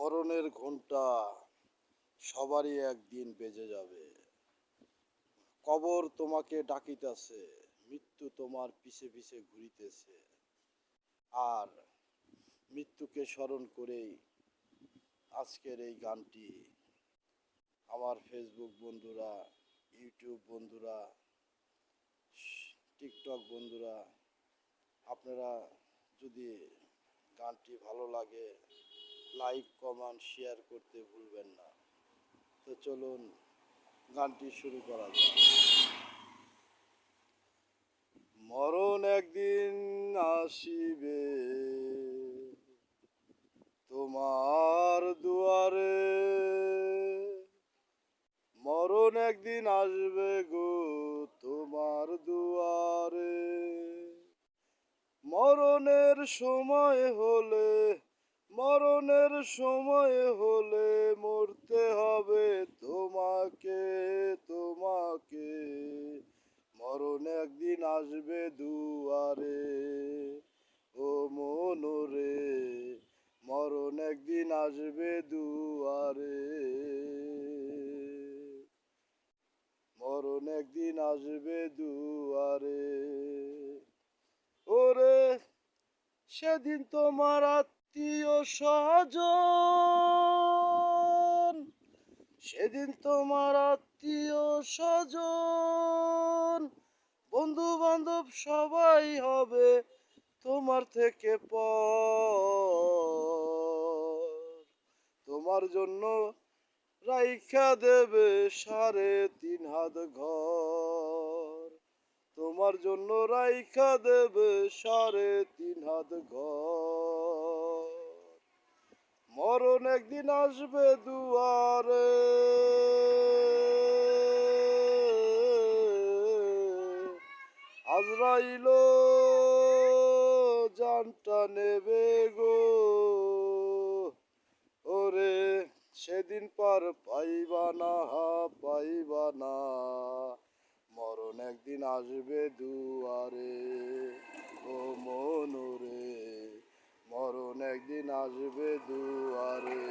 মরণের ঘণ্টা সবারই একদিন বেজে যাবে। কবর তোমাকে ডাকিতেছে, মৃত্যু তোমার পিছে পিছে ঘুরিতেছে। আর মৃত্যুকে স্মরণ করেই আজকের এই গানটি আমার ফেসবুক বন্ধুরা, ইউটিউব বন্ধুরা, টিকটক বন্ধুরা, আপনারা যদি গানটি ভালো লাগে লাইক, কমেন্ট, শেয়ার করতে ভুলবেন না। তো চলুন গানটি শুরু করা যাক। মরণ একদিন আসিবে তোমার দুয়ারে, মরণ একদিন আসবে গো তোমার দুয়ারে। মরণের সময় হলে, মরণের সময় হলে মরতে হবে তোমাকে, তোমাকে। মরণ একদিন আসবে দুয়ারে, ও মনরে, মরণ একদিন আসবে দুয়ারে, মরণ একদিন আসবে দুয়ারে। ওরে সেদিন তোমার আত্মীয় স্বজন, সেদিন তোমার আত্মীয় স্বজন, বন্ধু বান্ধব সবাই হবে তোমার থেকে পর। তোমার জন্য রাইখা দেবে 3.5 হাত ঘর, তোমার জন্য রাইখা দেবে 3.5 হাত ঘর। মরণ একদিন আসবে দুয়ারে, আজরাইল জানটা নেবে গো। ওরে সেদিন পার পাইবা না, পাইবা না, মরণ একদিন আসবে দুয়ারে, ও মনরে, মরণ একদিন আসবে দুয়ারে।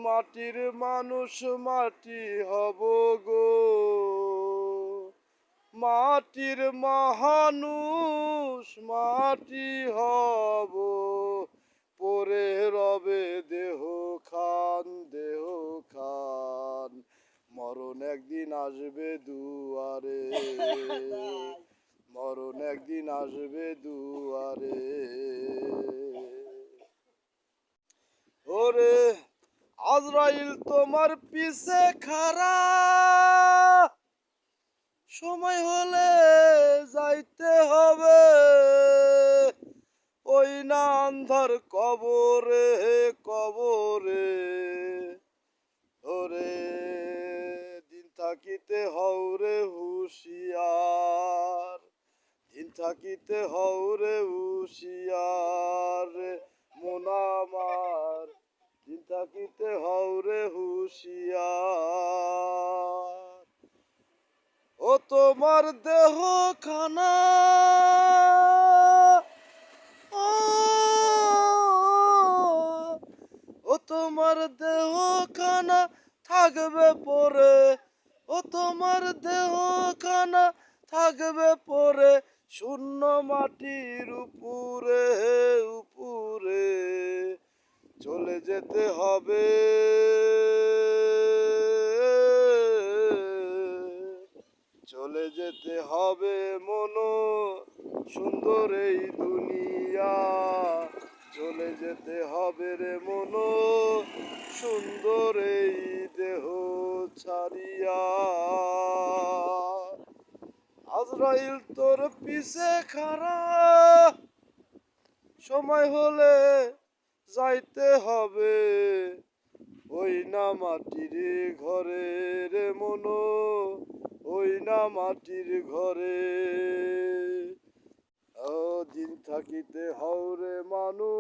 মাটির মানুষ মাটি হব গো, মাটির মানুষ মাটি হব, পরে রবে দেহ খান, দেহ খান। মরণ একদিন আসবে দুয়ারে, মরণ একদিন আসবে দুয়ারে। ওরে আজরাইল তোমার পিছে খাড়া, সময় হলে যাইতে হবে ওই না আন্ধার কবরে, কবরে। ওরে দিন থাকিতে হওরে হুঁশিয়ার, দিন থাকিতে হওরে হুঁশিয়ার, মন আমার দিন থাকিতে হওরে হুঁশিয়ার। ও তোমার দেহ খানা, ও তোমার দেহ খানা থাকবে পরে, ও তোমার দেহ খানা থাকবে পরে শূন্য মাটির উপরে, উপরে। চলে যেতে হবে, চলে যেতে হবে মনো সুন্দর এই দুনিয়া, চলে যেতে হবে রে মনো সুন্দর এই দেহ ছাড়িয়া। আজরাইল তোর পিছে খাড়া, সময় হলে যাইতে হবে ওই না মাটির ঘরে রে মনো, ওই না মাটির ঘরে। ও দিন থাকিতে হওরে মানুষ,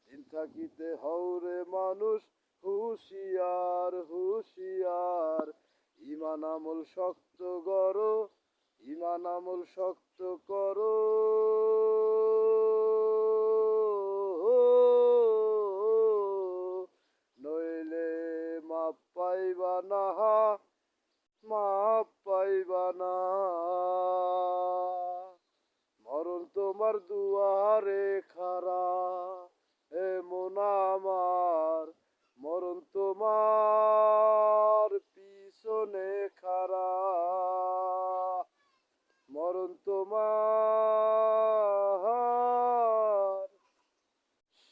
দিন থাকিতে হওরে মানুষ হুঁশিয়ার, হুঁশিয়ার। ইমান আমল শক্ত গড়, ইমান আমল শক্ত করো, নইলে মাপ পাইবা না, মাপ পাইবা না। মরণ তোমার দুয়ারে খাড়া, এমন আমার মরণ তোমার পিছনে খাড়া, মরণ তোমার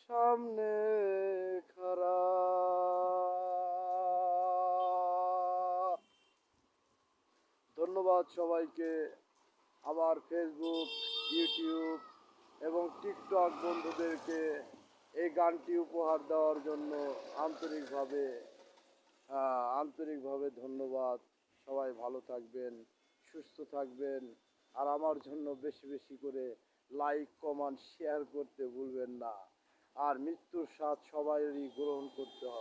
সামনে খাড়া। ধন্যবাদ সবাইকে আমার ফেসবুক, ইউটিউব এবং টিকটক বন্ধুদেরকে এই গানটি উপহার দেওয়ার জন্য আন্তরিকভাবে ধন্যবাদ। সবাই ভালো থাকবেন, সুস্থ থাকবেন, আর আমার জন্য বেশি বেশি করে লাইক, কমেন্ট, শেয়ার করতে ভুলবেন না। আর মৃত্যুর স্বাদ সবাইরই গ্রহণ করতে হবে।